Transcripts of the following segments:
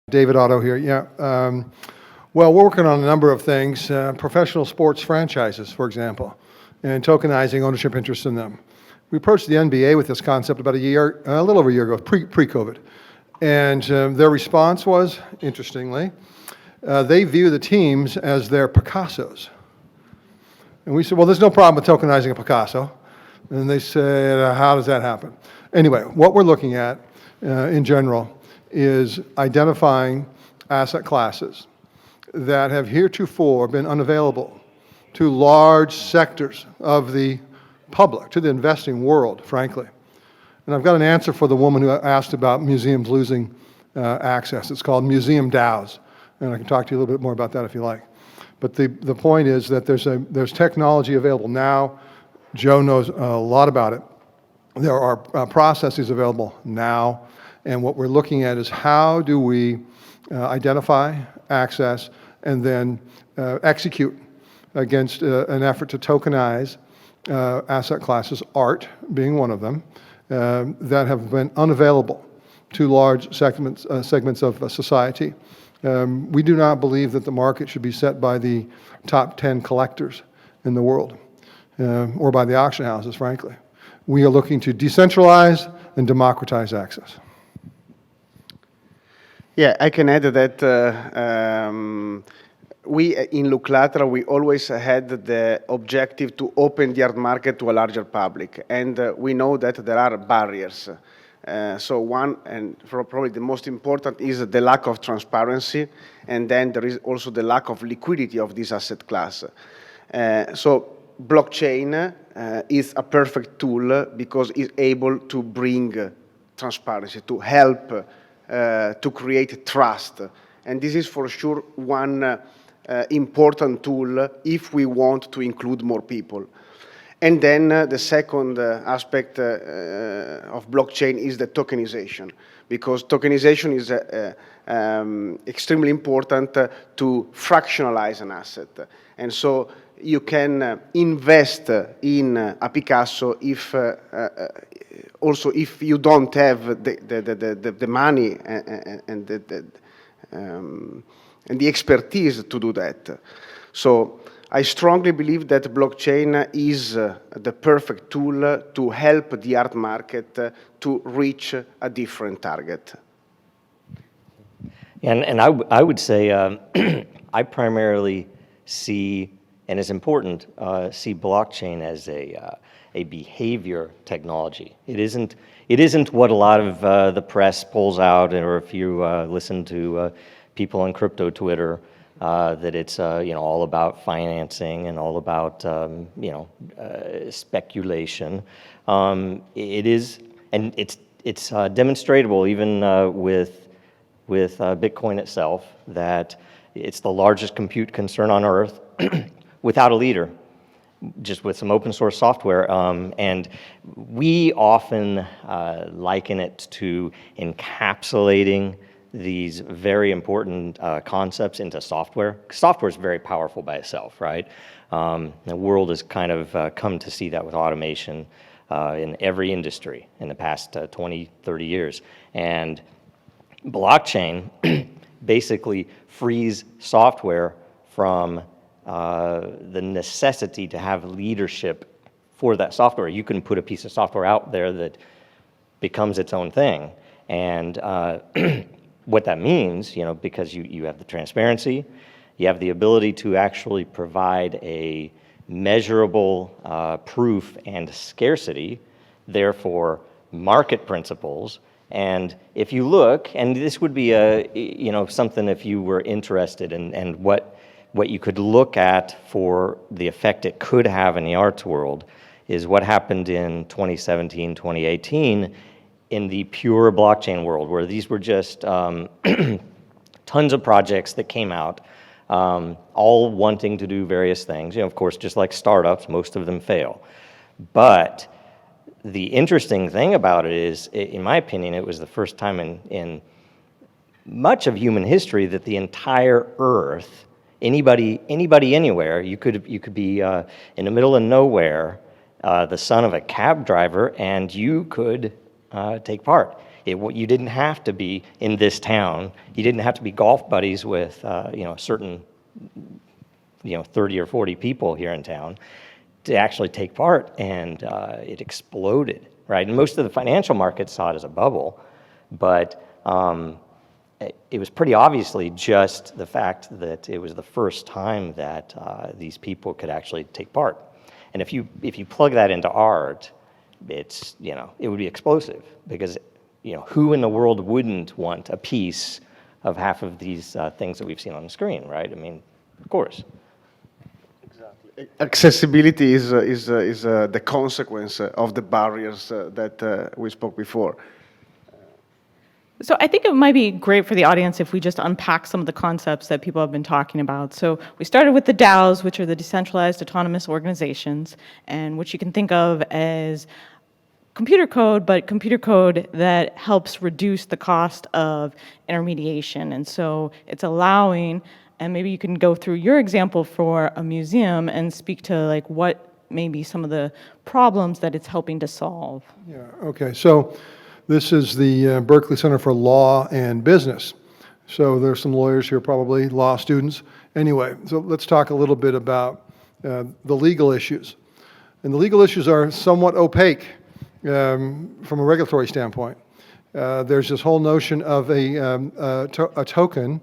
David Otto here, yeah. Well, we're working on a number of things, professional sports franchises, for example, and tokenizing ownership interests in them. We approached the NBA with this concept about a little over a year ago, pre-COVID. And their response was, interestingly, they view the teams as their Picassos. And we said, well, there's no problem with tokenizing a Picasso. And they said, how does that happen? Anyway, what we're looking at in general is identifying asset classes that have heretofore been unavailable to large sectors of the public, to the investing world, frankly. And I've got an answer for the woman who asked about museums losing access. It's called museum DAOs, and I can talk to you a little bit more about that if you like. But the point is that there's technology available now. Joe knows a lot about it. There are processes available now. And what we're looking at is how do we identify, access, and then execute against an effort to tokenize asset classes, art being one of them, that have been unavailable to large segments of society. We do not believe that the market should be set by the top 10 collectors in the world, or by the auction houses, frankly. We are looking to decentralize and democratize access. Yeah, I can add that we in Lateral, we always had the objective to open the art market to a larger public, and we know that there are barriers. So one, and probably the most important, is the lack of transparency, and then there is also the lack of liquidity of this asset class. So blockchain is a perfect tool because it's able to bring transparency, to help to create trust. And this is for sure one important tool if we want to include more people. And then the second aspect of blockchain is the tokenization, because tokenization is extremely important to fractionalize an asset. And so you can invest in a Picasso if also if you don't have the money and the expertise to do that. So I strongly believe that blockchain is the perfect tool to help the art market to reach a different target. And I would say I primarily see, and it's important, see blockchain as a behavior technology. It isn't what a lot of the press pulls out, or if you listen to people on crypto Twitter, that it's all about financing and all about speculation. It is, and it's demonstratable even with Bitcoin itself, that it's the largest compute concern on Earth without a leader, just with some open source software. And we often liken it to encapsulating these very important concepts into software. Software is very powerful by itself, right? The world has kind of come to see that with automation in every industry in the past 20, 30 years. And blockchain basically frees software from the necessity to have leadership for that software. You can put a piece of software out there that becomes its own thing. And what that means, because you have the transparency, you have the ability to actually provide a measurable proof and scarcity, therefore market principles. And if you look, and this would be something if you were interested in what you could look at for the effect it could have in the arts world, is what happened in 2017, 2018 in the pure blockchain world, where these were just tons of projects that came out, all wanting to do various things. Of course, just like startups, most of them fail. But the interesting thing about it is, in my opinion, it was the first time in much of human history that the entire Earth, anybody anywhere, you could be in the middle of nowhere, the son of a cab driver, and you could take part. You didn't have to be in this town. You didn't have to be golf buddies with, a certain, 30 or 40 people here in town to actually take part, and it exploded, right? And most of the financial markets saw it as a bubble, but it was pretty obviously just the fact that it was the first time that these people could actually take part. And if you plug that into art, it would be explosive, because who in the world wouldn't want a piece of half of these things that we've seen on the screen, right? I mean, of course. Accessibility is the consequence of the barriers that we spoke before. So I think it might be great for the audience if we just unpack some of the concepts that people have been talking about. So we started with the DAOs, which are the decentralized autonomous organizations, and which you can think of as computer code, but computer code that helps reduce the cost of intermediation. And so it's allowing, and maybe you can go through your example for a museum and speak to like what may be some of the problems that it's helping to solve. Yeah, okay. So this is the Berkeley Center for Law and Business. So there's some lawyers here, probably law students. Anyway, so let's talk a little bit about the legal issues. And the legal issues are somewhat opaque from a regulatory standpoint. There's this whole notion of a token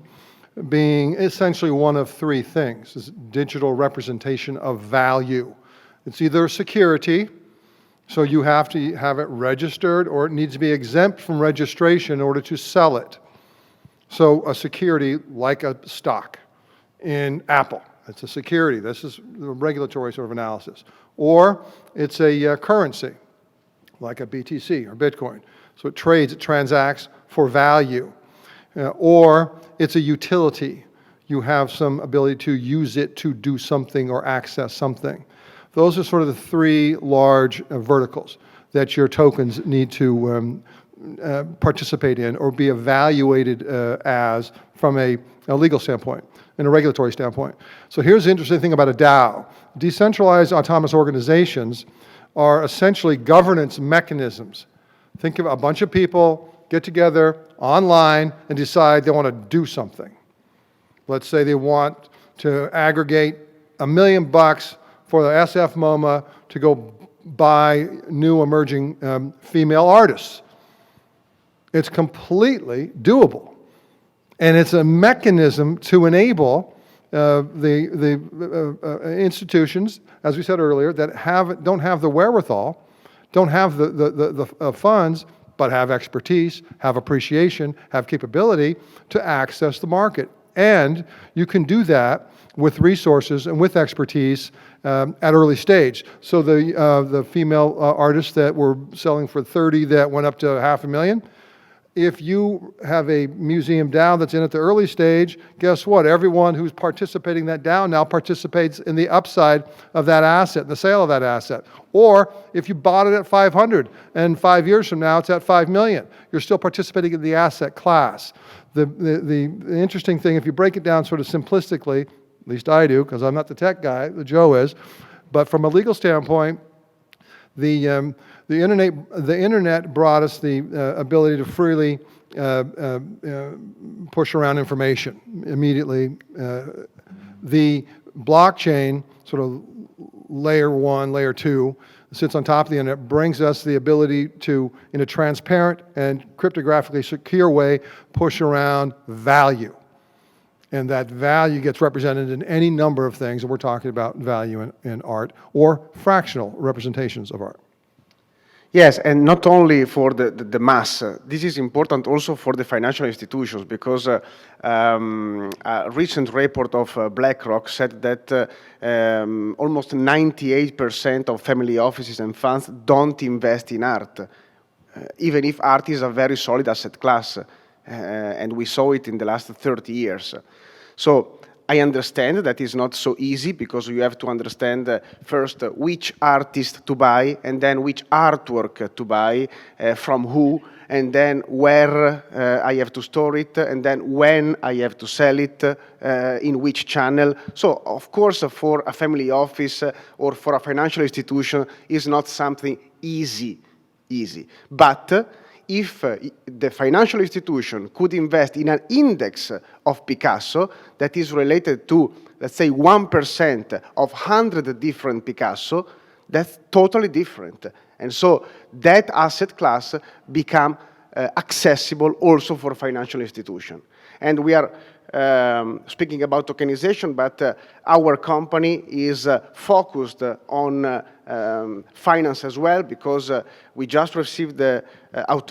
being essentially one of three things: this digital representation of value. It's either security, so you have to have it registered, or it needs to be exempt from registration in order to sell it. So a security like a stock in Apple, it's a security. This is the regulatory sort of analysis. Or it's a currency, like a BTC or Bitcoin. So it trades, it transacts for value. Or it's a utility. You have some ability to use it to do something or access something. Those are sort of the three large verticals that your tokens need to participate in or be evaluated as from a legal standpoint and a regulatory standpoint. So here's the interesting thing about a DAO. Decentralized autonomous organizations are essentially governance mechanisms. Think of a bunch of people get together online and decide they want to do something. Let's say they want to aggregate $1 million for the SF MoMA to go buy new emerging female artists. It's completely doable. And it's a mechanism to enable the institutions, as we said earlier, that don't have the wherewithal, don't have the funds, but have expertise, have appreciation, have capability to access the market. And you can do that with resources and with expertise at early stage. So the female artists that were selling for 30 that went up to $500,000, if you have a museum DAO that's in at the early stage, guess what? Everyone who's participating in that DAO now participates in the upside of that asset, the sale of that asset. Or if you bought it at 500 and 5 years from now it's at 5 million, you're still participating in the asset class. The interesting thing, if you break it down sort of simplistically, at least I do, because I'm not the tech guy, Joe is, but from a legal standpoint, the internet brought us the ability to freely push around information immediately. The blockchain, sort of layer 1, layer 2, sits on top of the internet, brings us the ability to, in a transparent and cryptographically secure way, push around value. And that value gets represented in any number of things, and we're talking about value in art, or fractional representations of art. Yes, and not only for the mass. This is important also for the financial institutions, because a recent report of BlackRock said that almost 98% of family offices and funds don't invest in art, even if art is a very solid asset class, and we saw it in the last 30 years. So I understand that it's not so easy, because you have to understand first which artist to buy, and then which artwork to buy, from who, and then where I have to store it, and then when I have to sell it, in which channel. So, of course, for a family office or for a financial institution, it's not something easy. But if the financial institution could invest in an index of Picasso that is related to, let's say, 1% of 100 different Picasso, that's totally different. And so that asset class become accessible also for financial institution. And we are speaking about tokenization, but our company is focused on finance as well, because we just received the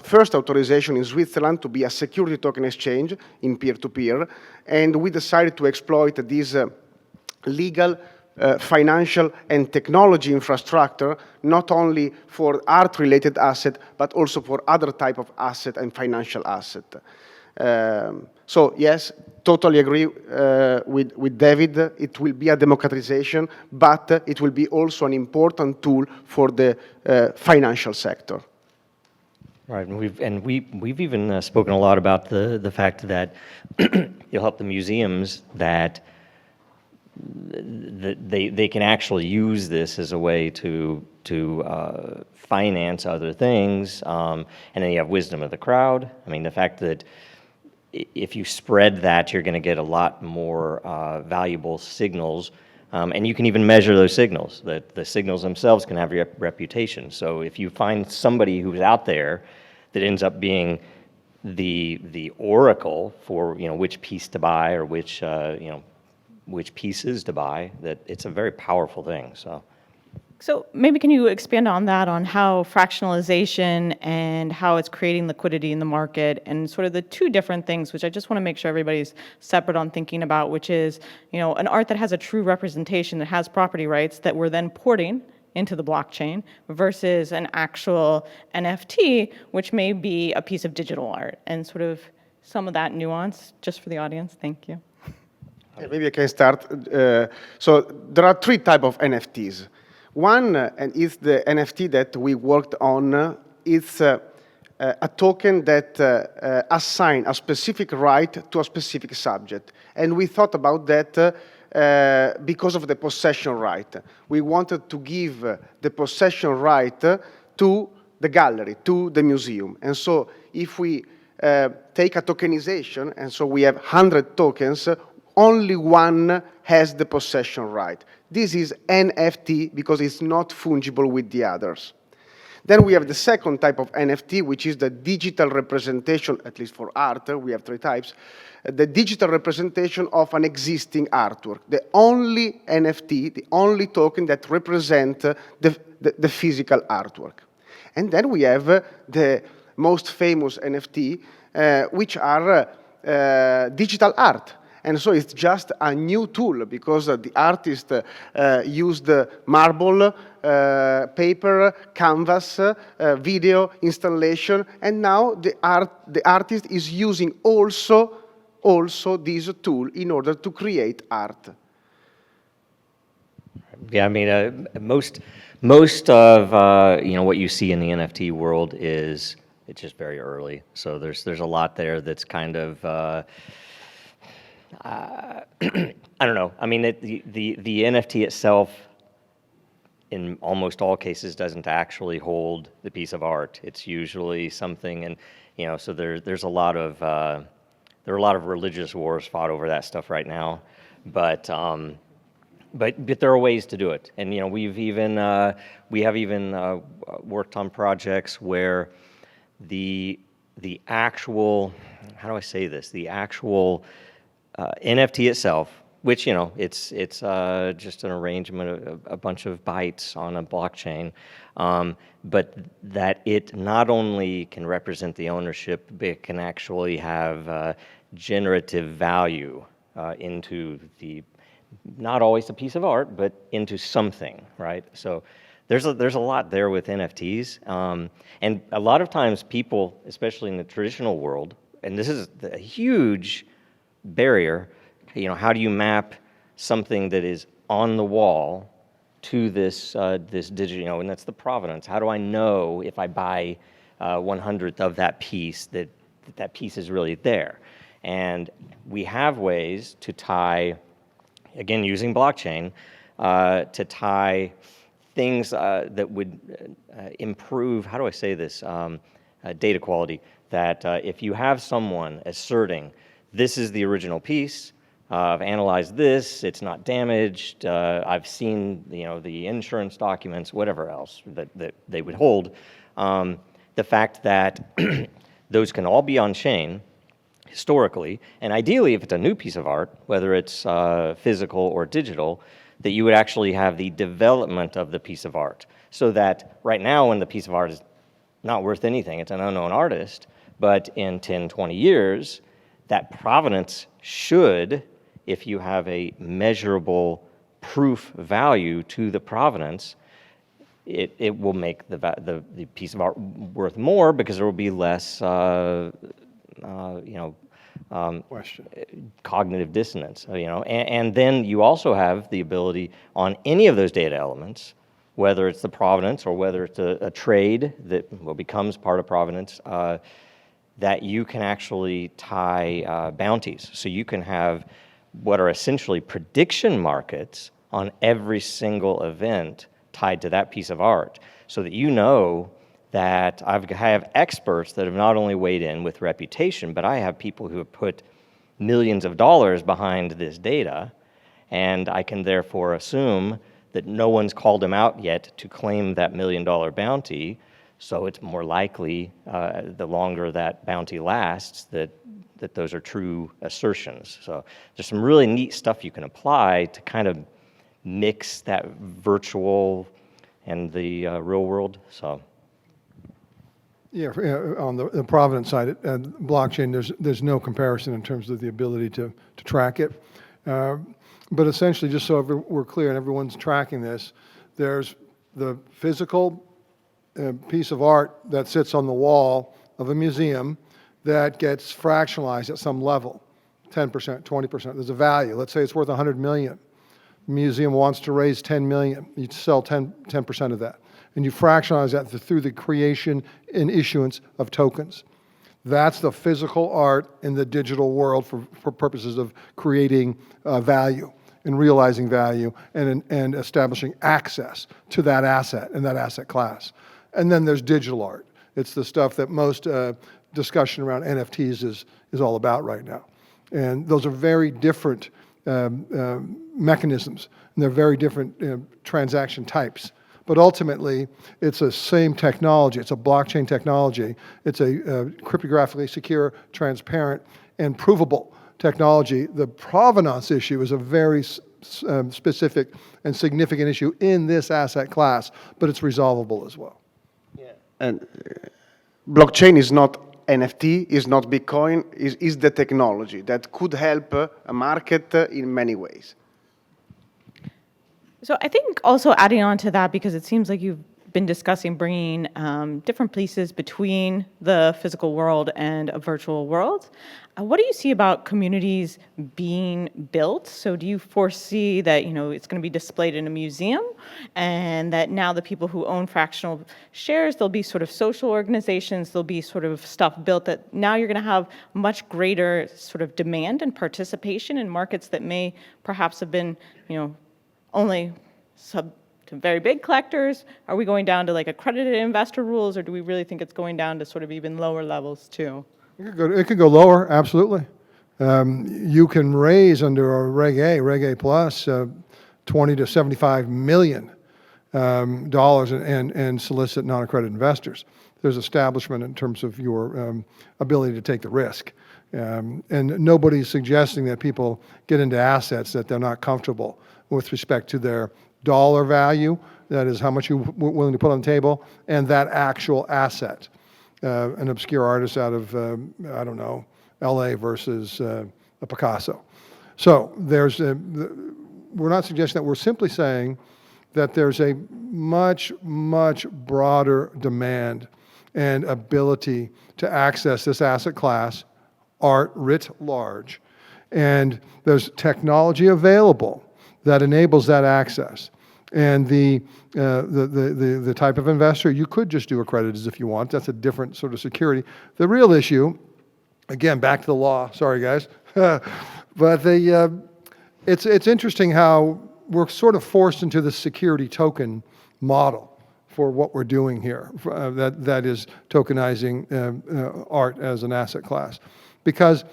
first authorization in Switzerland to be a security token exchange in peer-to-peer, and we decided to exploit this legal, financial, and technology infrastructure, not only for art-related asset, but also for other type of asset and financial asset. So yes, totally agree with David. It will be a democratization, but it will be also an important tool for the financial sector. Right, and we've even spoken a lot about the fact that you'll help the museums that they can actually use this as a way to finance other things, and then you have wisdom of the crowd. I mean, the fact that if you spread that, you're going to get a lot more valuable signals, and you can even measure those signals. That the signals themselves can have a reputation. So if you find somebody who's out there that ends up being the oracle for which piece to buy or which pieces to buy, that it's a very powerful thing. So maybe can you expand on that, on how fractionalization and how it's creating liquidity in the market, and sort of the two different things, which I just want to make sure everybody's separate on thinking about, which is, an art that has a true representation, that has property rights that we're then porting into the blockchain, versus an actual NFT, which may be a piece of digital art, and sort of some of that nuance, just for the audience. Thank you. Yeah, maybe I can start. So there are three types of NFTs. One, and is the NFT that we worked on, it's a token that assigns a specific right to a specific subject. And we thought about that because of the possession right. We wanted to give the possession right to the gallery, to the museum. And so if we take a tokenization, and so we have 100 tokens, only one has the possession right. This is NFT because it's not fungible with the others. Then we have the second type of NFT, which is the digital representation, at least for art, we have three types, the digital representation of an existing artwork. The only NFT, the only token that represents the physical artwork. And then we have the most famous NFT, which are digital art. And so it's just a new tool, because the artist used marble, paper, canvas, video installation, and now the artist is using also this tool in order to create art. Yeah, I mean, most of what you see in the NFT world it's just very early. So there's a lot there that's kind of I don't know. I mean, the NFT itself, in almost all cases, doesn't actually hold the piece of art. It's usually something, and so there's a lot of there are a lot of religious wars fought over that stuff right now, but there are ways to do it, and we have even worked on projects where the actual, how do I say this, the actual NFT itself, which it's just an arrangement of a bunch of bytes on a blockchain, but that it not only can represent the ownership, but it can actually have generative value into not always a piece of art, but into something, right? So there's a lot there with NFTs, and a lot of times people, especially in the traditional world, and this is a huge barrier, how do you map something that is on the wall to this digital, and that's the provenance. How do I know if I buy 1/100th of that piece that piece is really there? And we have ways to tie, again, using blockchain, to tie things that would improve, how do I say this, data quality, that if you have someone asserting, this is the original piece, I've analyzed this, it's not damaged, I've seen the insurance documents, whatever else that they would hold, the fact that those can all be on chain historically, and ideally if it's a new piece of art, whether it's physical or digital, that you would actually have the development of the piece of art. So that right now when the piece of art is not worth anything, it's an unknown artist, but in 10, 20 years, that provenance should, if you have a measurable proof value to the provenance, it will make the piece of art worth more because there will be less Question. cognitive dissonance, and then you also have the ability on any of those data elements, whether it's the provenance or whether it's a trade that becomes part of provenance, that you can actually tie bounties. So you can have what are essentially prediction markets on every single event tied to that piece of art, so that you know that I have experts that have not only weighed in with reputation, but I have people who have put millions of dollars behind this data, and I can therefore assume that no one's called them out yet to claim that $1 million bounty, so it's more likely, the longer that bounty lasts, that those are true assertions. So there's some really neat stuff you can apply to kind of mix that virtual and the real world. So. Yeah, on the provenance side, blockchain, there's no comparison in terms of the ability to track it. But essentially, just so we're clear and everyone's tracking this, there's the physical piece of art that sits on the wall of a museum that gets fractionalized at some level, 10%, 20%. There's a value. Let's say it's worth 100 million. The museum wants to raise 10 million. You sell 10% of that. And you fractionalize that through the creation and issuance of tokens. That's the physical art in the digital world for purposes of creating value and realizing value and establishing access to that asset and that asset class. And then there's digital art. It's the stuff that most discussion around NFTs is all about right now. And those are very different mechanisms, and they're very different transaction types. But ultimately, it's the same technology. It's a blockchain technology. It's a cryptographically secure, transparent, and provable technology. The provenance issue is a very specific and significant issue in this asset class, but it's resolvable as well. Yeah. And blockchain is not NFT, is not Bitcoin, is the technology that could help a market in many ways. So I think also adding on to that, because it seems like you've been discussing bringing different pieces between the physical world and a virtual world. What do you see about communities being built? So do you foresee that it's going to be displayed in a museum, and that now the people who own fractional shares, there'll be sort of social organizations, there'll be sort of stuff built that now you're going to have much greater sort of demand and participation in markets that may perhaps have been only to very big collectors? Are we going down to like accredited investor rules, or do we really think it's going down to sort of even lower levels too? It could go lower, absolutely. You can raise under a Reg A plus, 20 to 75 million dollars and solicit non-accredited investors. There's establishment in terms of your ability to take the risk. And nobody's suggesting that people get into assets that they're not comfortable with respect to their dollar value, that is how much you're willing to put on the table, and that actual asset. An obscure artist out of, I don't know, LA versus a Picasso. So we're not suggesting that, we're simply saying that there's a much, much broader demand and ability to access this asset class, art writ large, and there's technology available that enables that access. And the type of investor, you could just do accredited if you want. That's a different sort of security. The real issue, again, back to the law. Sorry, guys. But it's interesting how we're sort of forced into the security token model for what we're doing here. That is tokenizing art as an asset class, because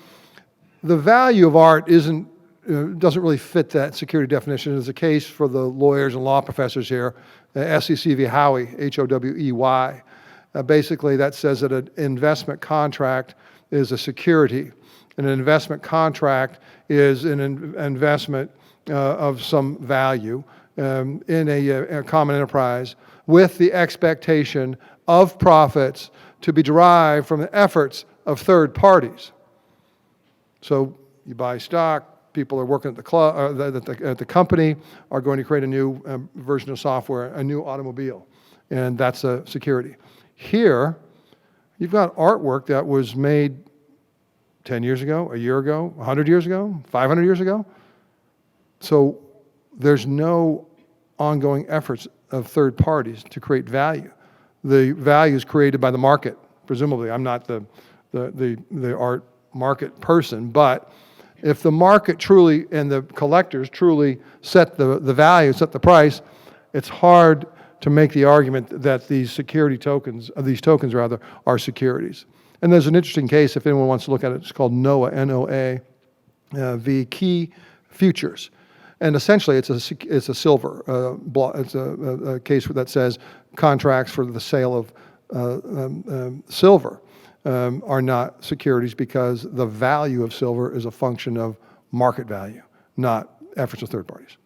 the value of art doesn't really fit that security definition. It's a case for the lawyers and law professors here, SEC v. Howey, Howey. Basically, that says that an investment contract is a security. An investment contract is an investment of some value in a common enterprise with the expectation of profits to be derived from the efforts of third parties. So you buy stock, people are working at the club, at the company are going to create a new version of software, a new automobile, and that's a security. Here, you've got artwork that was made 10 years ago, a year ago, 100 years ago, 500 years ago. So there's no ongoing efforts of third parties to create value. The value is created by the market, presumably. I'm not the art market person, but if the market truly and the collectors truly set the value, set the price, it's hard to make the argument that these tokens are securities. And there's an interesting case, if anyone wants to look at it, it's called NOA, N-O-A, v. Key Futures. And essentially, it's a silver. It's a case that says contracts for the sale of silver are not securities because the value of silver is a function of market value, not efforts of third parties.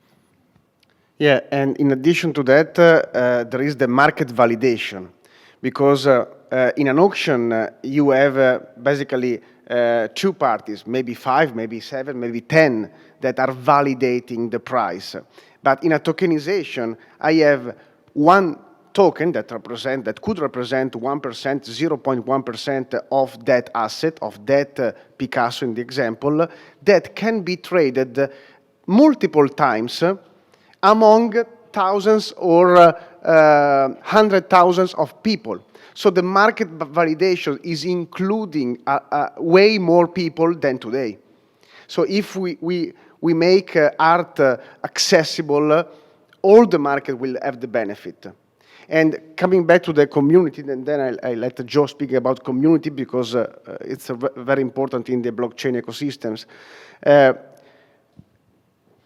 Yeah, and in addition to that, there is the market validation, because in an auction, you have basically two parties, maybe 5, maybe 7, maybe 10, that are validating the price. But in a tokenization, I have one token that could represent 1%, 0.1% of that asset, of that Picasso in the example, that can be traded multiple times among thousands or hundred thousands of people. So the market validation is including way more people than today. So if we make art accessible, all the market will have the benefit. And coming back to the community, and then I let Joe speak about community because it's very important in the blockchain ecosystems.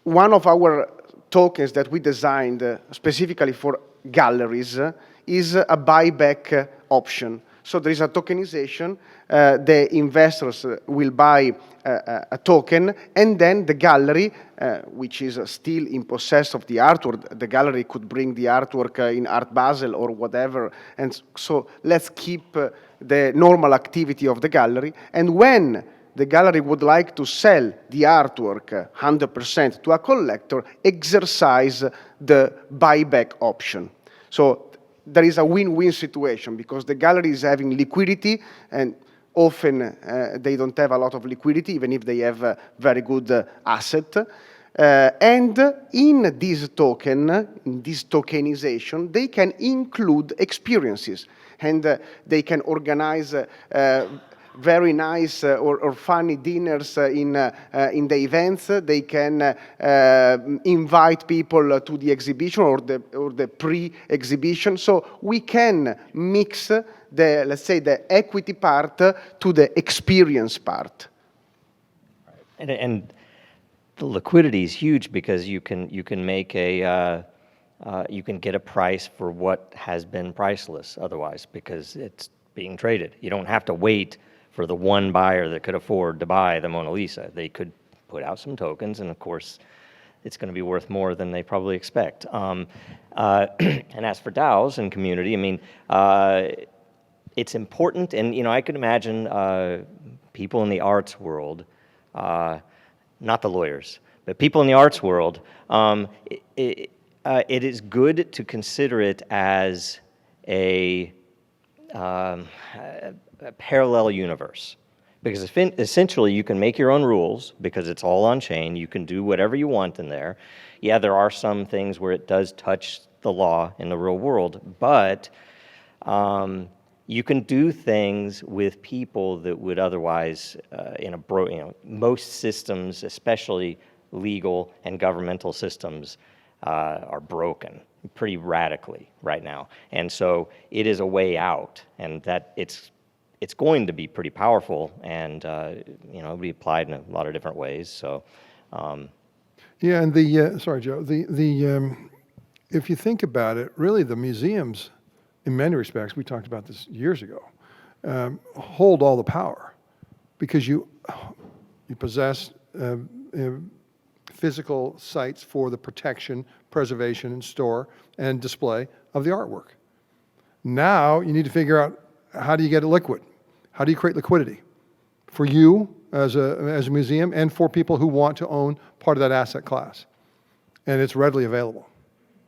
One of our tokens that we designed specifically for galleries is a buyback option. So there is a tokenization, the investors will buy a token, and then the gallery, which is still in possess of the artwork, the gallery could bring the artwork in Art Basel or whatever, and so let's keep the normal activity of the gallery, and when the gallery would like to sell the artwork 100% to a collector, exercise the buyback option. So there is a win-win situation because the gallery is having liquidity, and often they don't have a lot of liquidity, even if they have a very good asset. And in this token, in this tokenization, they can include experiences, and they can organize very nice or funny dinners in the events. They can invite people to the exhibition or the pre-exhibition. So we can mix let's say, the equity part to the experience part. And the liquidity is huge because you can make you can get a price for what has been priceless otherwise because it's being traded. You don't have to wait for the one buyer that could afford to buy the Mona Lisa. They could put out some tokens, and of course, it's going to be worth more than they probably expect. And as for DAOs and community, I mean, it's important, and I could imagine people in the arts world, not the lawyers, but people in the arts world, it is good to consider it as a parallel universe, because essentially you can make your own rules because it's all on chain. You can do whatever you want in there. Yeah, there are some things where it does touch the law in the real world, but you can do things with people that would otherwise, most systems, especially legal and governmental systems, are broken. pretty radically right now. And so it is a way out, and that it's going to be pretty powerful, and it'll be applied in a lot of different ways. So, Yeah, and sorry, Joe. If you think about it, really the museums, in many respects, we talked about this years ago, hold all the power, because you possess physical sites for the protection, preservation, and store and display of the artwork. Now you need to figure out, how do you get it liquid? How do you create liquidity for you as a museum and for people who want to own part of that asset class? And it's readily available.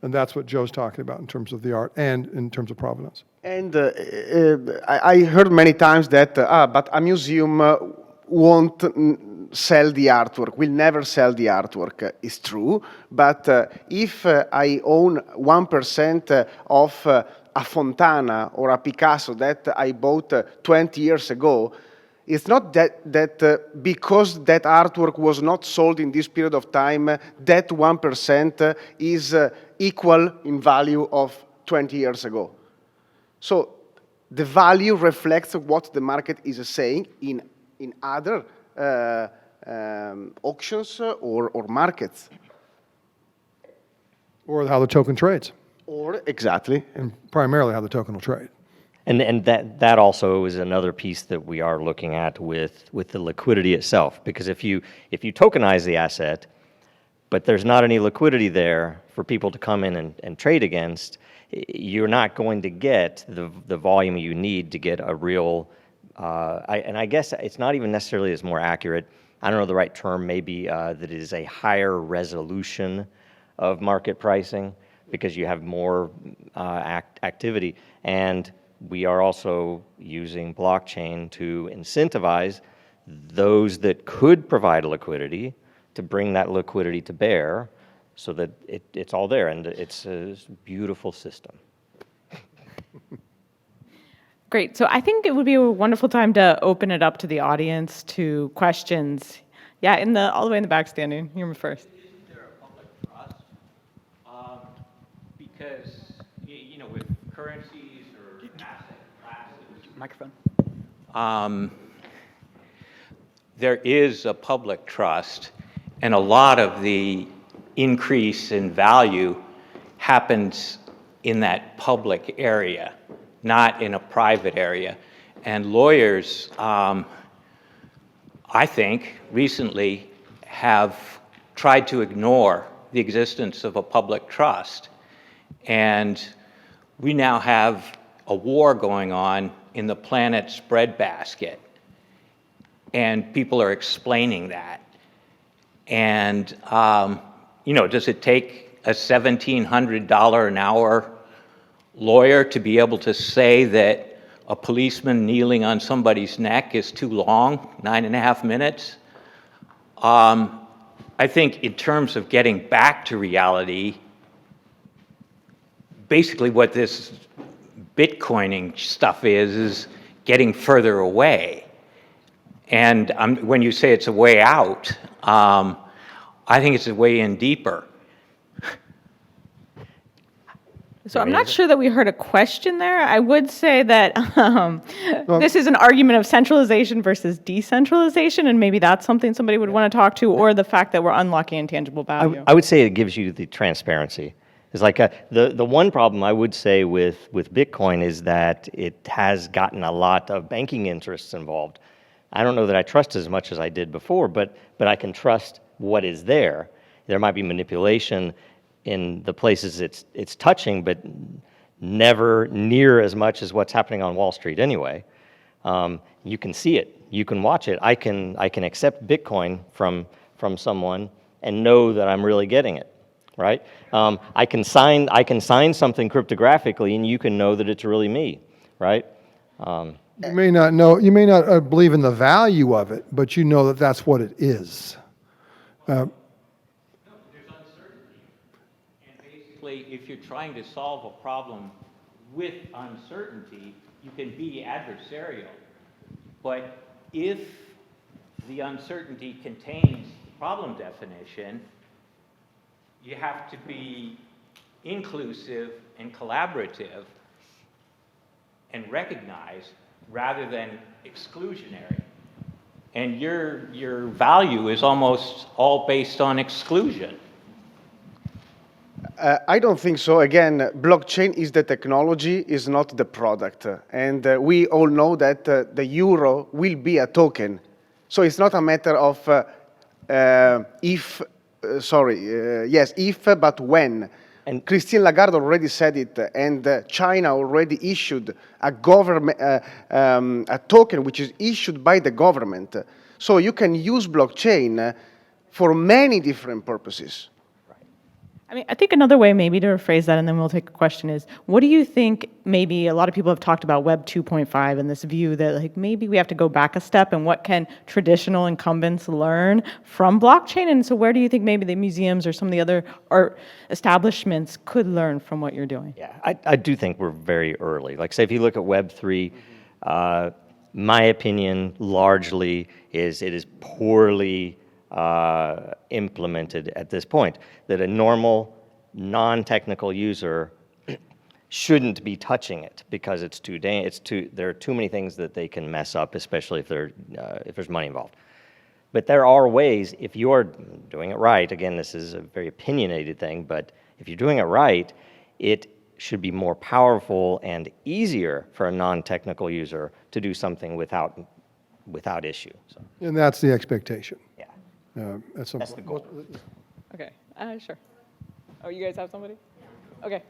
And that's what Joe's talking about in terms of the art and in terms of provenance. And I heard many times that, but a museum won't sell the artwork, will never sell the artwork. It's true, but if I own 1% of a Fontana or a Picasso that I bought 20 years ago, it's not that because that artwork was not sold in this period of time, that 1% is equal in value of 20 years ago. So the value reflects what the market is saying in other auctions or markets. Or how the token trades, Or exactly. and primarily how the token will trade. And that also is another piece that we are looking at with the liquidity itself, because if you tokenize the asset, but there's not any liquidity there for people to come in and trade against, you're not going to get the volume you need to get a real, and I guess it's not even necessarily as more accurate, I don't know the right term, maybe that it is a higher resolution of market pricing, because you have more activity. And we are also using blockchain to incentivize those that could provide liquidity to bring that liquidity to bear, so that it's all there, and it's a beautiful system. Great. So I think it would be a wonderful time to open it up to the audience to questions. Yeah, all the way in the back standing. You're first. Isn't there a public trust? Because, with currencies or asset classes. Microphone. There is a public trust, and a lot of the increase in value happens in that public area, not in a private area. And lawyers, I think, recently have tried to ignore the existence of a public trust. And we now have a war going on in the planet's breadbasket. And people are explaining that. And, does it take a $1,700 an hour lawyer to be able to say that a policeman kneeling on somebody's neck is too long, 9.5 minutes? I think in terms of getting back to reality, basically what this Bitcoining stuff is getting further away. And when you say it's a way out, I think it's a way in deeper. So I'm not sure that we heard a question there. I would say that this is an argument of centralization versus decentralization, and maybe that's something somebody would want to talk to, or the fact that we're unlocking intangible value. I would say it gives you the transparency. It's like the one problem I would say with Bitcoin is that it has gotten a lot of banking interests involved. I don't know that I trust as much as I did before, but I can trust what is there. There might be manipulation in the places it's touching, but never near as much as what's happening on Wall Street anyway. You can see it, you can watch it. I can accept Bitcoin from someone and know that I'm really getting it, right? I can sign something cryptographically, and you can know that it's really me, right? You may not believe in the value of it, but you know that that's what it is. There's uncertainty. And basically, if you're trying to solve a problem with uncertainty, you can be adversarial. But if the uncertainty contains the problem definition, you have to be inclusive and collaborative and recognized rather than exclusionary. And your value is almost all based on exclusion. I don't think so. Again, blockchain is the technology, is not the product. And we all know that the euro will be a token. So it's not a matter of if, but when. And- Christine Lagarde already said it, and China already issued a government, a token which is issued by the government. So you can use blockchain for many different purposes. I mean, I think another way maybe to rephrase that, and then we'll take a question, is what do you think maybe a lot of people have talked about Web 2.5 and this view that like maybe we have to go back a step, and what can traditional incumbents learn from blockchain? And so where do you think maybe the museums or some of the other art establishments could learn from what you're doing? Yeah, I do think we're very early. Like, say, if you look at Web3, my opinion largely is it is poorly implemented at this point, that a normal, non-technical user shouldn't be touching it because there are too many things that they can mess up, especially if there's money involved. But there are ways, if you're doing it right, again, this is a very opinionated thing, but if you're doing it right, it should be more powerful and easier for a non-technical user to do something without issue. So, And that's the expectation. yeah. At some That's the point. goal. Okay, sure. Oh, you guys have somebody? Okay.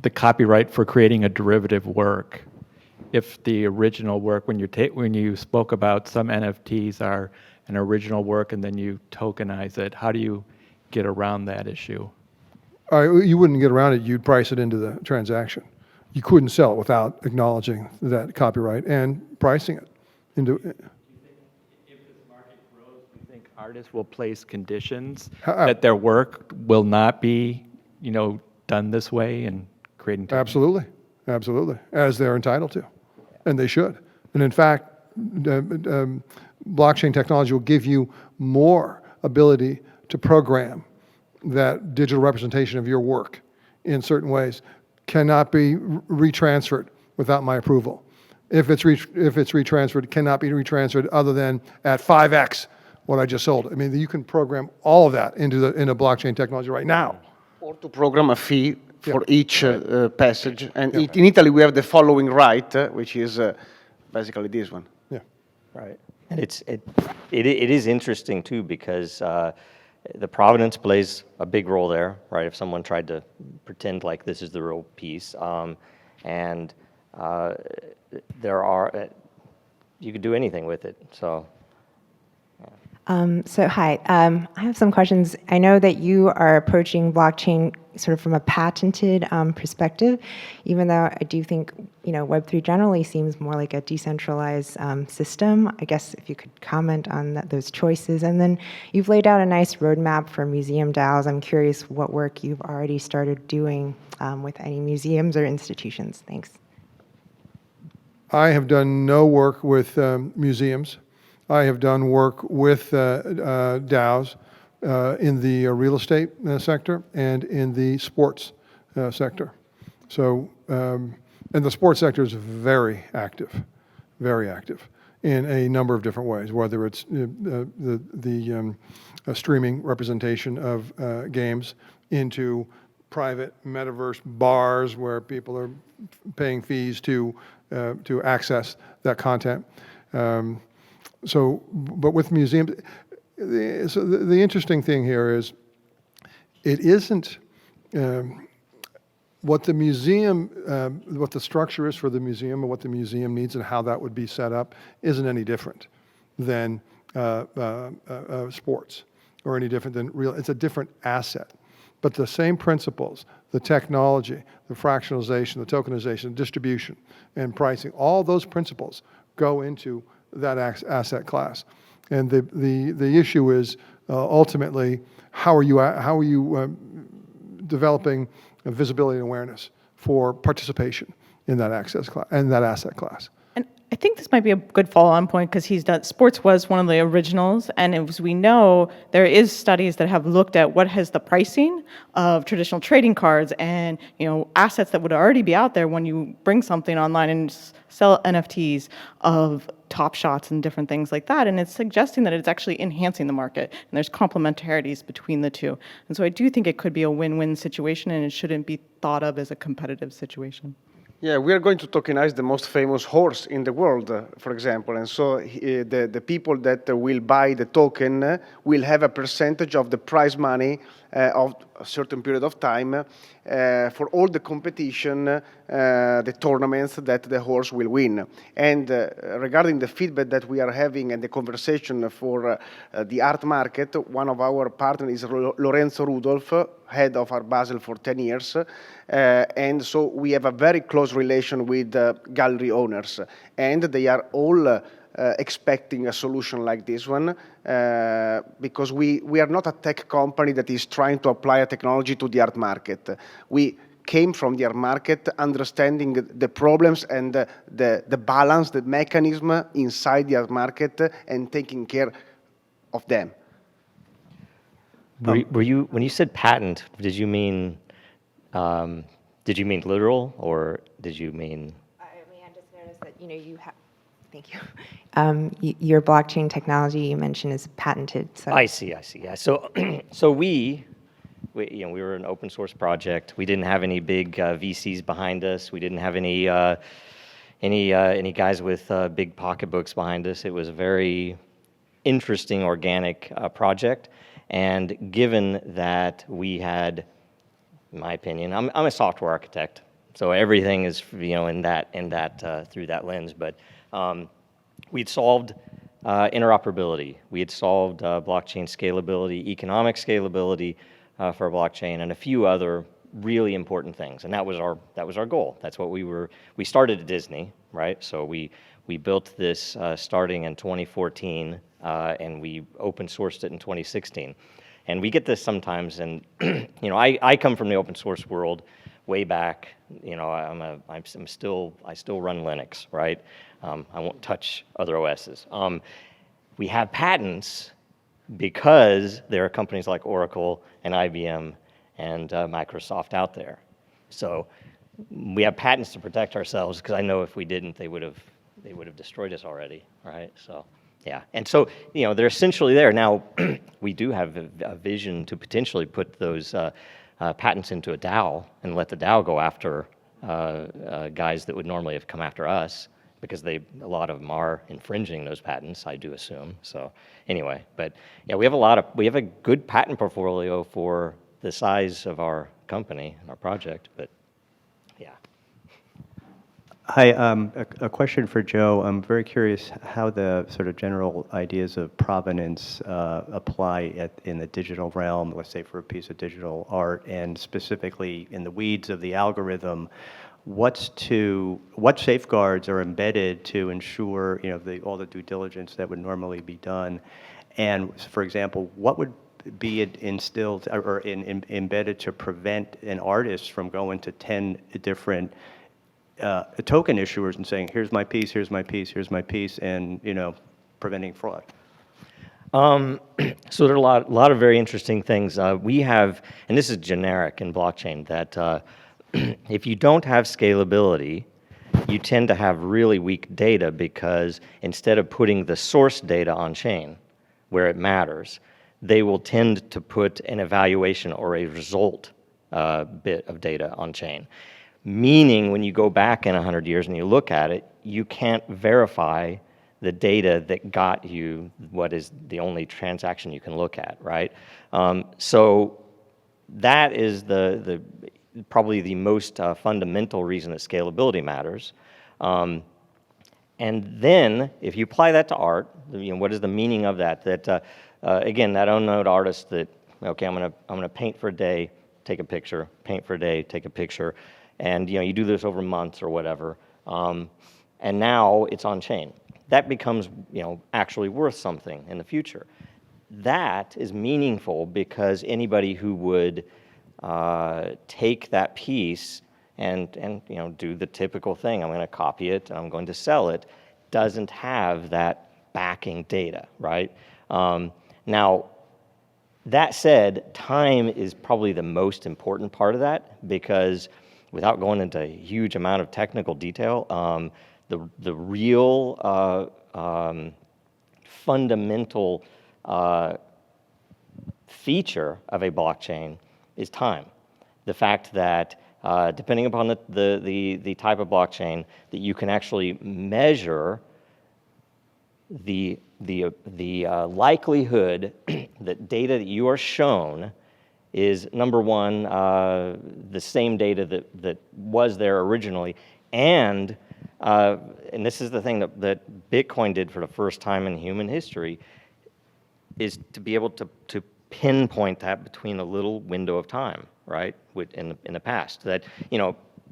The copyright for creating a derivative work. If the original work, when you spoke about some NFTs are an original work and then you tokenize it, how do you get around that issue? You wouldn't get around it. You'd price it into the transaction. You couldn't sell it without acknowledging that copyright and pricing it into. If this market grows, do you think artists will place conditions How- that their work will not be, done this way and creating? Absolutely, absolutely, as they're entitled to, and they should. And in fact, blockchain technology will give you more ability to program that digital representation of your work in certain ways cannot be retransferred without my approval. If it's retransferred, it cannot be retransferred other than at 5x what I just sold. I mean, you can program all of that into blockchain technology right now. Or to program a fee for each passage. And in Italy, we have the following right, which is basically this one. Yeah. Right. And it is interesting too because the provenance plays a big role there, right? If someone tried to pretend like this is the real piece, and there are you could do anything with it. So. So hi, I have some questions. I know that you are approaching blockchain sort of from a patented perspective, even though I do think Web3 generally seems more like a decentralized system. I guess if you could comment on those choices. And then you've laid out a nice roadmap for museum DAOs. I'm curious what work you've already started doing with any museums or institutions. Thanks. I have done no work with museums. I have done work with DAOs in the real estate sector and in the sports sector. So, and the sports sector is very active in a number of different ways, whether it's the streaming representation of games into private metaverse bars where people are paying fees to access that content. But with museums, the interesting thing here is it isn't what the museum, what the structure is for the museum and what the museum needs and how that would be set up isn't any different than sports or any different than real. It's a different asset. But the same principles, the technology, the fractionalization, the tokenization, distribution, and pricing, all those principles go into that asset class. And the issue is ultimately how are you developing visibility and awareness for participation in that asset class. And I think this might be a good follow-on point because sports was one of the originals, and as we know, there is studies that have looked at what has the pricing of traditional trading cards and assets that would already be out there when you bring something online and sell NFTs of Top Shots and different things like that, and it's suggesting that it's actually enhancing the market, and there's complementarities between the two. And so I do think it could be a win-win situation, and it shouldn't be thought of as a competitive situation. Yeah, we are going to tokenize the most famous horse in the world, for example, and so the people that will buy the token will have a percentage of the prize money of a certain period of time for all the competition, the tournaments that the horse will win. And regarding the feedback that we are having and the conversation for the art market, one of our partners is Lorenzo Rudolph, head of Art Basel for 10 years. And so we have a very close relation with gallery owners. And they are all expecting a solution like this one because we are not a tech company that is trying to apply a technology to the art market. We came from the art market understanding the problems and the balance, the mechanism inside the art market and taking care of them. Were you, when you said patent, did you mean literal, or did you mean? I just noticed that you have. Thank you. Your blockchain technology you mentioned is patented. So. I see. Yeah. So we were an open source project. We didn't have any big VCs behind us. We didn't have any guys with big pocketbooks behind us. It was a very interesting organic project. And given that we had, in my opinion, I'm a software architect, so everything is in that through that lens. But we'd solved interoperability. We had solved blockchain scalability, economic scalability for a blockchain, and a few other really important things. And that was our goal. That's what we started at Disney, right? So we built this starting in 2014, and we open sourced it in 2016. And we get this sometimes, and I come from the open source world way back. I still run Linux, right? I won't touch other OSs. We have patents because there are companies like Oracle and IBM and Microsoft out there. So we have patents to protect ourselves because I know if we didn't, they would have destroyed us already, right? So yeah, and so they're essentially there now. We do have a vision to potentially put those patents into a DAO and let the DAO go after guys that would normally have come after us, because a lot of them are infringing those patents, I do assume. So anyway, but yeah, we have a good patent portfolio for the size of our company and our project, but yeah. Hi, a question for Joe. I'm very curious how the sort of general ideas of provenance apply in the digital realm, let's say for a piece of digital art, and specifically in the weeds of the algorithm. What safeguards are embedded to ensure all the due diligence that would normally be done? And for example, what would be instilled or embedded to prevent an artist from going to 10 different token issuers and saying, here's my piece, here's my piece, here's my piece, and preventing fraud? So there are a lot of very interesting things. We have, and this is generic in blockchain, that if you don't have scalability, you tend to have really weak data, because instead of putting the source data on chain where it matters, they will tend to put an evaluation or a result bit of data on chain. Meaning, when you go back in 100 years and you look at it, you can't verify the data that got you what is the only transaction you can look at, right? So that is probably the most fundamental reason that scalability matters. And then, if you apply that to art, what is the meaning of that? That again, that unknown artist that, okay, I'm gonna paint for a day, take a picture, paint for a day, take a picture. And you do this over months or whatever, and now it's on chain. That becomes actually worth something in the future. That is meaningful because anybody who would take that piece and do the typical thing. I'm going to copy it and I'm going to sell it. Doesn't have that backing data, right? Now, that said, time is probably the most important part of that, because without going into a huge amount of technical detail, the real fundamental feature of a blockchain is time. The fact that depending upon the type of blockchain, that you can actually measure the likelihood that data that you are shown is, number one, the same data that was there originally, and this is the thing that Bitcoin did for the first time in human history, is to be able to pinpoint that between a little window of time, right? In the past, that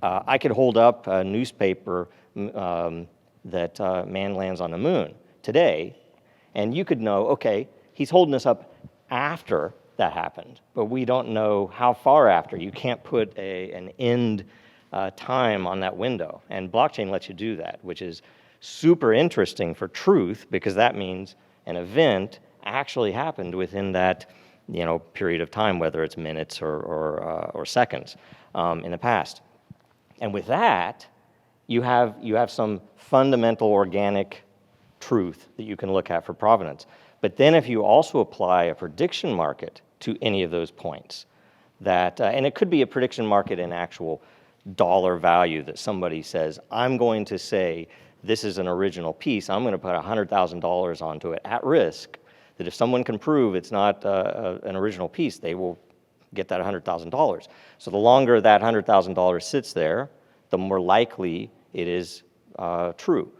I could hold up a newspaper that man lands on the moon today, and you could know, okay, he's holding this up after that happened, but we don't know how far after. You can't put an end time on that window, and blockchain lets you do that, which is super interesting for truth, because that means an event actually happened within that period of time, whether it's minutes or seconds in the past. And with that, you have some fundamental organic truth that you can look at for provenance. But then if you also apply a prediction market to any of those points, and it could be a prediction market in actual dollar value, that somebody says, I'm going to say this is an original piece, I'm going to put $100,000 onto it at risk, that if someone can prove it's not an original piece, they will get that $100,000. So the longer that $100,000 sits there, the more likely it is true.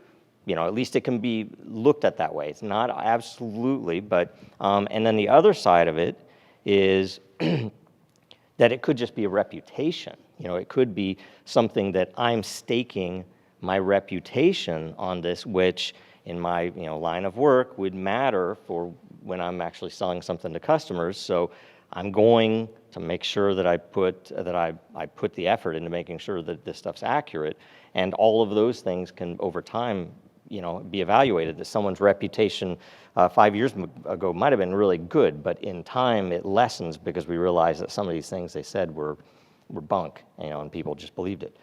At least it can be looked at that way. It's not absolutely, but, and then the other side of it is that it could just be a reputation. It could be something that I'm staking my reputation on this, which in my line of work would matter for when I'm actually selling something to customers. So I'm going to make sure that I put the effort into making sure that this stuff's accurate, and all of those things can over time be evaluated. That someone's reputation 5 years ago might have been really good, but in time it lessens because we realize that some of these things they said were bunk, and people just believed it.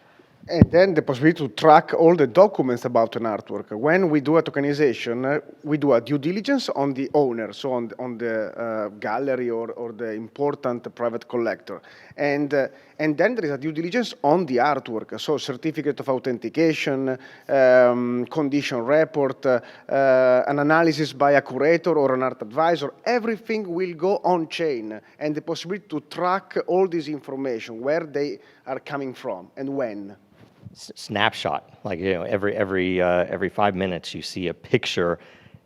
And then the possibility to track all the documents about an artwork. When we do a tokenization, we do a due diligence on the owner, so on the gallery or the important private collector. And then there is a due diligence on the artwork, so certificate of authentication, condition report, an analysis by a curator or an art advisor. Everything will go on chain, and the possibility to track all this information, where they are coming from and when. Snapshot, like every 5 minutes you see a picture,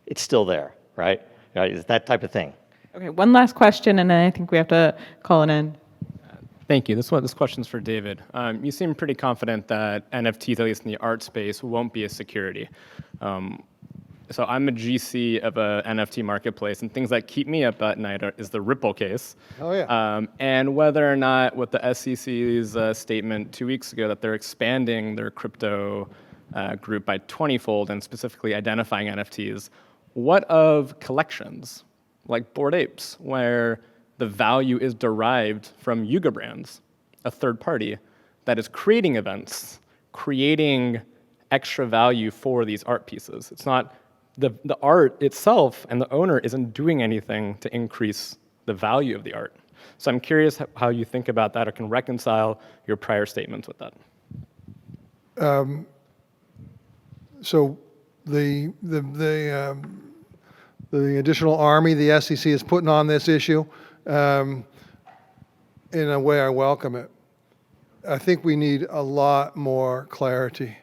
it's still there, right? It's that type of thing. Okay, one last question, and then I think we have to call it in. Thank you. This question's for David. You seem pretty confident that NFTs, at least in the art space, won't be a security. So I'm a GC of a NFT marketplace, and things that keep me up at night is the Ripple case. Oh, yeah. And whether or not, with the SEC's statement 2 weeks ago that they're expanding their crypto group by 20-fold and specifically identifying NFTs, what of collections like Bored Apes, where the value is derived from Yuga Brands, a third party that is creating events, creating extra value for these art pieces? It's not the art itself, and the owner isn't doing anything to increase the value of the art. So I'm curious how you think about that or can reconcile your prior statements with that. So the additional army the SEC is putting on this issue, in a way I welcome it. I think we need a lot more clarity.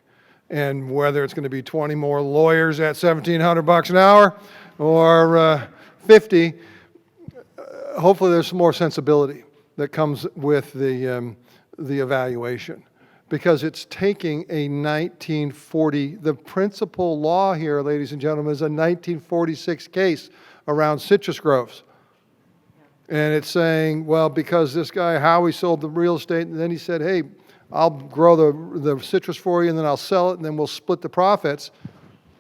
And whether it's going to be 20 more lawyers at $1,700 an hour or 50, hopefully there's some more sensibility that comes with the evaluation, because it's taking a 1940. The principal law here, ladies and gentlemen, is a 1946 case around citrus groves. And it's saying, well, because this guy Howie sold the real estate, and then he said, hey, I'll grow the citrus for you, and then I'll sell it, and then we'll split the profits.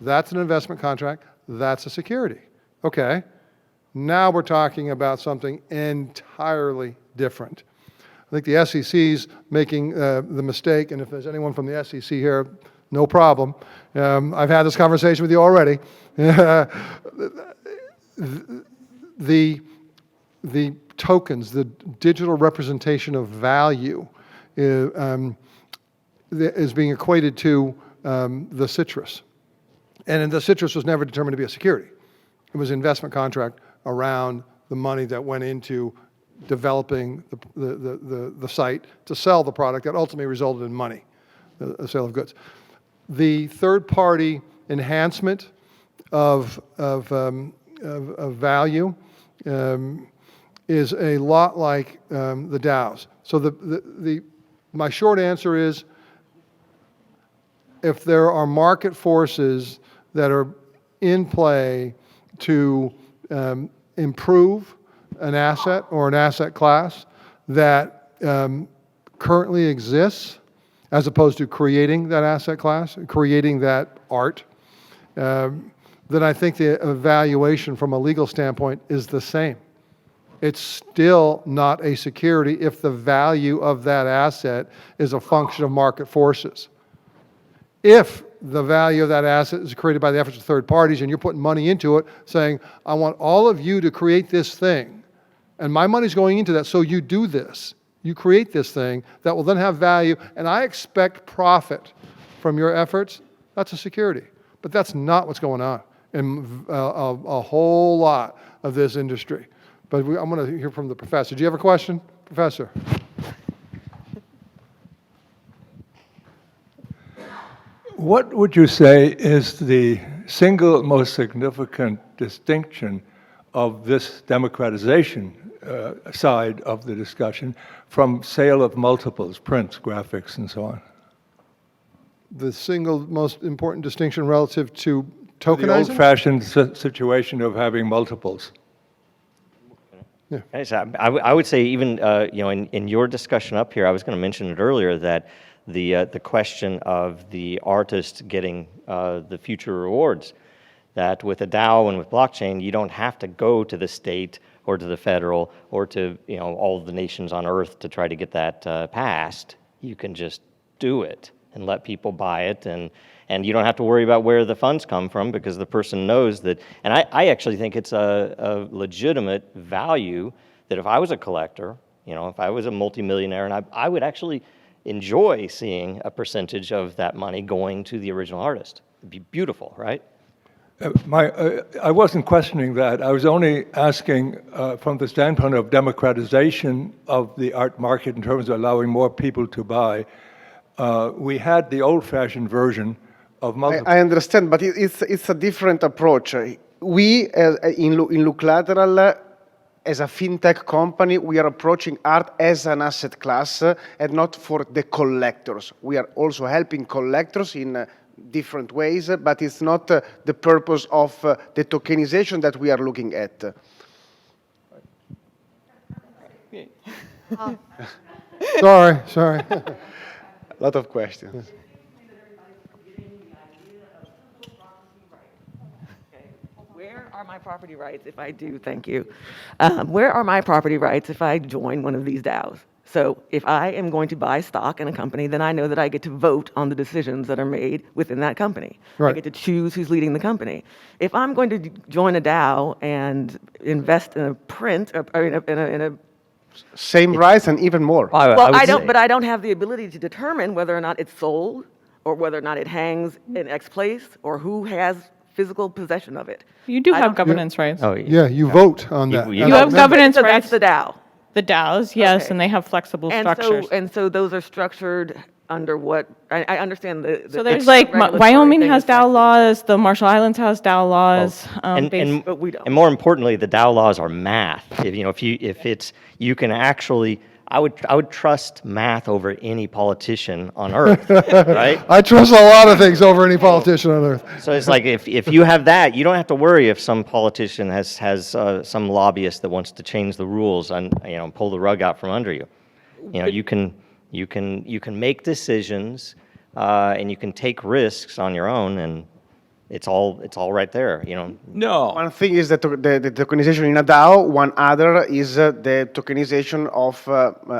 That's an investment contract. That's a security. Okay. Now we're talking about something entirely different. I think the SEC's making the mistake, and if there's anyone from the SEC here, no problem. I've had this conversation with you already. The tokens, the digital representation of value is being equated to the citrus. And the citrus was never determined to be a security. It was an investment contract around the money that went into developing the site to sell the product that ultimately resulted in money, the sale of goods. The third-party enhancement of value is a lot like the DAOs. So my short answer is, if there are market forces that are in play to improve an asset or an asset class that currently exists, as opposed to creating that asset class, creating that art, then I think the evaluation from a legal standpoint is the same. It's still not a security if the value of that asset is a function of market forces. If the value of that asset is created by the efforts of third parties and you're putting money into it, saying, I want all of you to create this thing, and my money's going into that, so you do this. You create this thing that will then have value, and I expect profit from your efforts, that's a security. But that's not what's going on in a whole lot of this industry. But I'm going to hear from the professor. Do you have a question, Professor? What would you say is the single most significant distinction of this democratization side of the discussion from sale of multiples, prints, graphics, and so on? The single most important distinction relative to The tokenizing? old-fashioned situation of having multiples. I would say even in your discussion up here, I was going to mention it earlier that the question of the artist getting the future rewards, that with a DAO and with blockchain, you don't have to go to the state or to the federal or to all of the nations on earth to try to get that passed. You can just do it and let people buy it, and you don't have to worry about where the funds come from because the person knows that. And I actually think it's a legitimate value that if I was a collector, if I was a multimillionaire, and I would actually enjoy seeing a percentage of that money going to the original artist. It'd be beautiful, right? I wasn't questioning that. I was only asking from the standpoint of democratization of the art market in terms of allowing more people to buy. We had the old-fashioned version of multiple. I understand, but it's a different approach. We, in Lateral, as a fintech company, we are approaching art as an asset class and not for the collectors. We are also helping collectors in different ways, but it's not the purpose of the tokenization that we are looking at. Sorry. A lot of questions. Where are my property rights if I do? Thank you. Where are my property rights if I join one of these DAOs? So if I am going to buy stock in a company, then I know that I get to vote on the decisions that are made within that company. Right. I get to choose who's leading the company. If I'm going to join a DAO and invest in a print, or in a Same rights and even more. well, I don't have the ability to determine whether or not it's sold, or whether or not it hangs in X place, or who has physical possession of it. You do I have don't- governance rights. Oh, Yeah, you vote on that. You You have governance So rights. that's the DAO. The DAOs, yes, Okay. and they have flexible And structures. so those are structured under what, I understand the. So there's like, Wyoming has DAO laws, the Marshall Islands has DAO laws. But we don't. And more importantly, the DAO laws are math. You can actually, I would trust math over any politician on earth, right? I trust a lot of things over any politician on earth. So it's like if you have that, you don't have to worry if some politician has some lobbyist that wants to change the rules and pull the rug out from under you. You You can make decisions, and you can take risks on your own, and it's all right there, you know. No. One thing is the tokenization in a DAO. One other is the tokenization of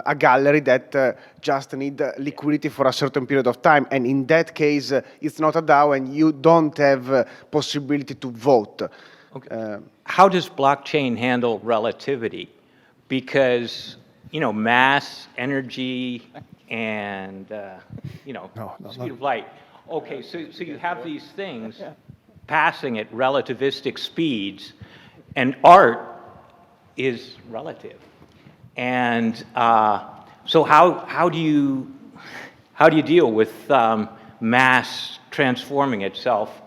a gallery that just need liquidity for a certain period of time. And in that case, it's not a DAO, and you don't have possibility to vote. Okay. How does blockchain handle relativity? Because, you know, mass, energy, and, you know, speed of light. Okay, so you have these things passing at relativistic speeds, and art is relative. And so how do you deal with mass transforming itself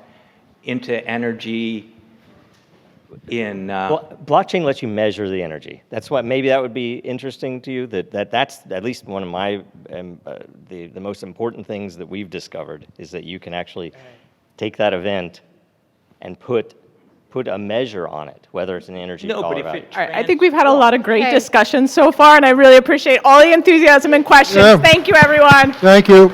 into energy in? Well, blockchain lets you measure the energy. That's what maybe that would be interesting to you. That's at least one of my the most important things that we've discovered is that you can actually take that event and put a measure on it, whether it's an energy No, dollar but if value. it All right, I think we've had a lot of great discussions so far, and I really appreciate all the enthusiasm and questions. Yeah. Thank you, everyone. Thank you.